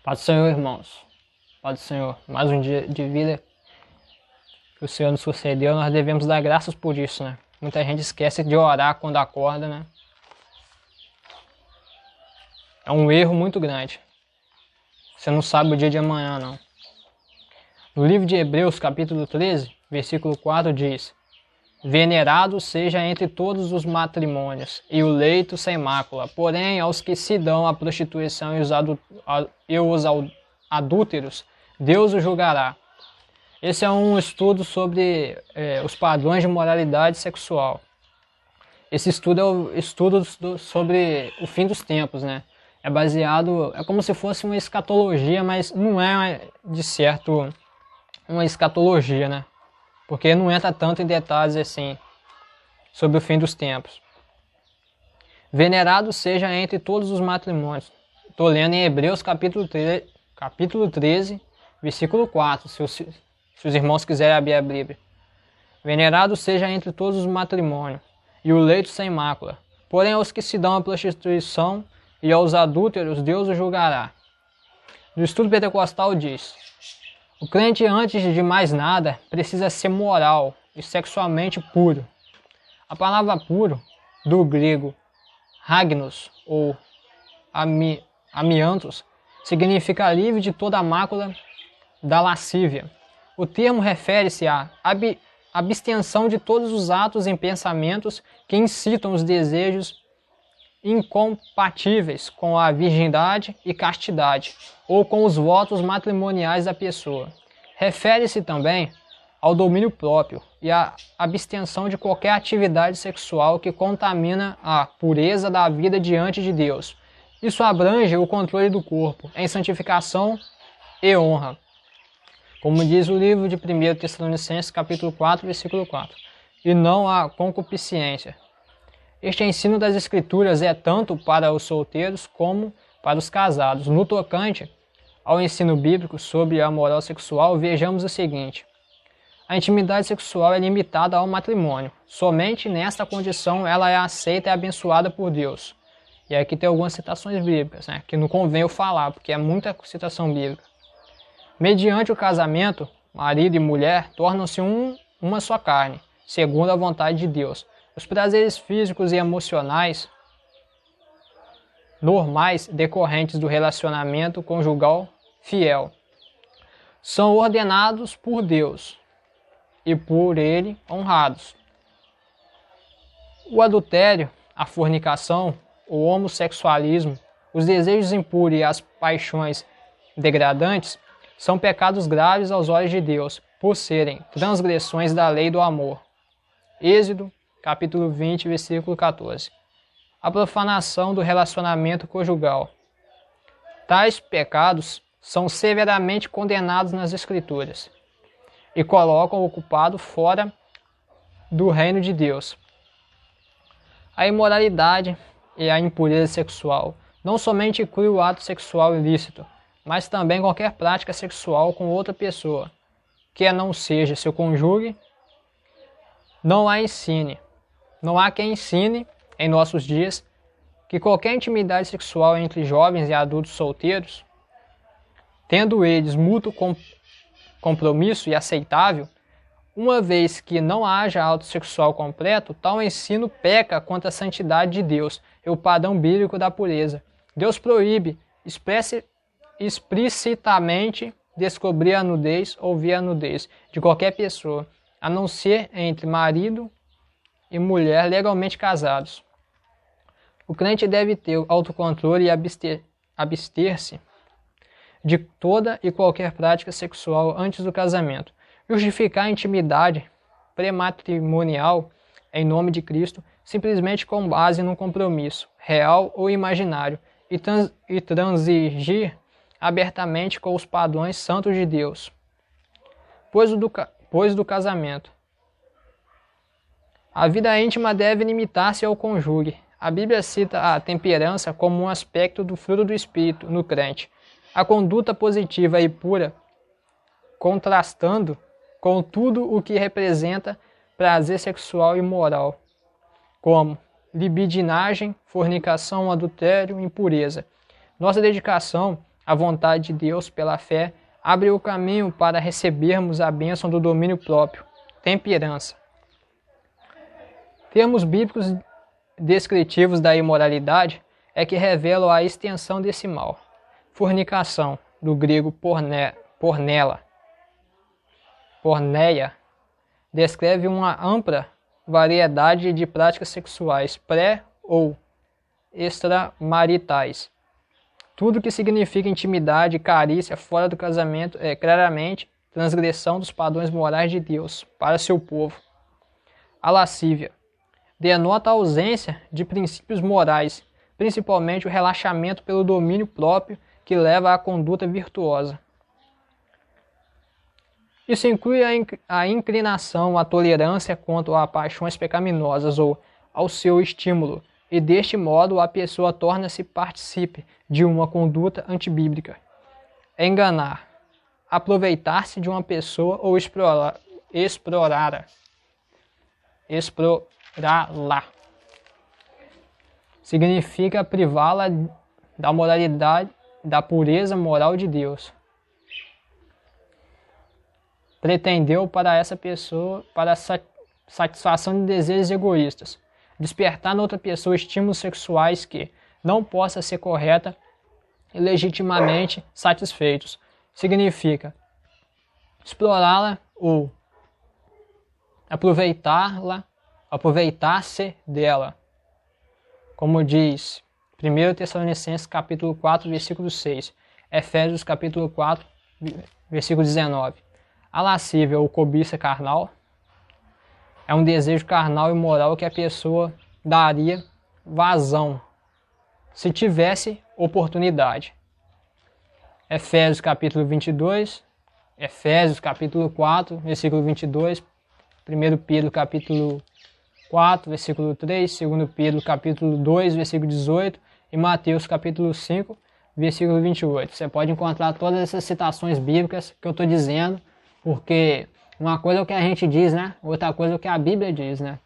Paz do Senhor, irmãos. Paz do Senhor. Mais um dia de vida que o Senhor nos concedeu, nós devemos dar graças por isso, né? Muita gente esquece de orar quando acorda, né? É um erro muito grande. Você não sabe o dia de amanhã, não. No livro de Hebreus, capítulo 13, versículo 4, diz: Venerado seja entre todos os matrimônios, e o leito sem mácula. Porém, aos que se dão à prostituição e os adúlteros, Deus o julgará. Esse é um estudo sobre os padrões de moralidade sexual. Esse estudo é o estudo sobre o fim dos tempos, né? É como se fosse uma escatologia, mas não é de certo uma escatologia, né? Porque não entra tanto em detalhes assim sobre o fim dos tempos. Venerado seja entre todos os matrimônios. Estou lendo em Hebreus capítulo 13, versículo 4, se os irmãos quiserem abrir a Bíblia. Venerado seja entre todos os matrimônios, e o leito sem mácula. Porém, aos que se dão à prostituição e aos adúlteros, Deus o julgará. No estudo pentecostal diz: o crente, antes de mais nada, precisa ser moral e sexualmente puro. A palavra puro, do grego hagnos ou amiantos, significa livre de toda a mácula da lascívia. O termo refere-se à abstenção de todos os atos e pensamentos que incitam os desejos incompatíveis com a virgindade e castidade, ou com os votos matrimoniais da pessoa. Refere-se também ao domínio próprio e à abstenção de qualquer atividade sexual que contamina a pureza da vida diante de Deus. Isso abrange o controle do corpo em santificação e honra, como diz o livro de 1 Tessalonicenses, capítulo 4, versículo 4, e não a concupiscência. Este ensino das Escrituras é tanto para os solteiros como para os casados. No tocante ao ensino bíblico sobre a moral sexual, vejamos o seguinte: a intimidade sexual é limitada ao matrimônio. Somente nesta condição ela é aceita e abençoada por Deus. E aqui tem algumas citações bíblicas, né, que não convém eu falar, porque é muita citação bíblica. Mediante o casamento, marido e mulher tornam-se uma só carne, segundo a vontade de Deus. Os prazeres físicos e emocionais normais decorrentes do relacionamento conjugal fiel são ordenados por Deus e por Ele honrados. O adultério, a fornicação, o homossexualismo, os desejos impuros e as paixões degradantes são pecados graves aos olhos de Deus, por serem transgressões da lei do amor. Êxodo, capítulo 20, versículo 14. A profanação do relacionamento conjugal. Tais pecados são severamente condenados nas Escrituras e colocam o culpado fora do reino de Deus. A imoralidade e a impureza sexual não somente inclui o ato sexual ilícito, mas também qualquer prática sexual com outra pessoa, que não seja seu cônjuge. Não há quem ensine, em nossos dias, que qualquer intimidade sexual entre jovens e adultos solteiros, tendo eles mútuo compromisso e aceitável, uma vez que não haja ato sexual completo, tal ensino peca contra a santidade de Deus e o padrão bíblico da pureza. Deus proíbe explicitamente descobrir a nudez ou ver a nudez de qualquer pessoa, a não ser entre marido e mulher legalmente casados. O crente deve ter autocontrole e abster-se de toda e qualquer prática sexual antes do casamento. Justificar a intimidade pré-matrimonial em nome de Cristo simplesmente com base num compromisso, real ou imaginário, e transigir abertamente com os padrões santos de Deus. Pois do casamento. A vida íntima deve limitar-se ao cônjuge. A Bíblia cita a temperança como um aspecto do fruto do Espírito no crente. A conduta positiva e pura, contrastando com tudo o que representa prazer sexual e moral, como libidinagem, fornicação, adultério, impureza. Nossa dedicação a vontade de Deus pela fé, abre o caminho para recebermos a bênção do domínio próprio, temperança. Termos bíblicos descritivos da imoralidade é que revelam a extensão desse mal. Fornicação, do grego porneia, descreve uma ampla variedade de práticas sexuais pré- ou extramaritais. Tudo que significa intimidade e carícia fora do casamento é claramente transgressão dos padrões morais de Deus para seu povo. A lascívia denota a ausência de princípios morais, principalmente o relaxamento pelo domínio próprio que leva à conduta virtuosa. Isso inclui a inclinação à tolerância quanto a paixões pecaminosas ou ao seu estímulo, e deste modo a pessoa torna-se partícipe de uma conduta antibíblica. Enganar, aproveitar-se de uma pessoa ou explorá-la. Significa privá-la da moralidade, da pureza moral de Deus. Pretendeu para essa pessoa, para a satisfação de desejos egoístas, despertar noutra pessoa estímulos sexuais que não possam ser correta e legitimamente satisfeitos. Significa explorá-la ou aproveitar-se dela. Como diz 1 Tessalonicenses capítulo 4, versículo 6, Efésios capítulo 4, versículo 19. A lascívia ou cobiça carnal é um desejo carnal e moral que a pessoa daria vazão se tivesse oportunidade. Efésios capítulo 22, Efésios capítulo 4, versículo 22, 1 Pedro capítulo 4, versículo 3, 2 Pedro capítulo 2, versículo 18 e Mateus capítulo 5, versículo 28. Você pode encontrar todas essas citações bíblicas que eu estou dizendo, porque uma coisa é o que a gente diz, né? Outra coisa é o que a Bíblia diz, né?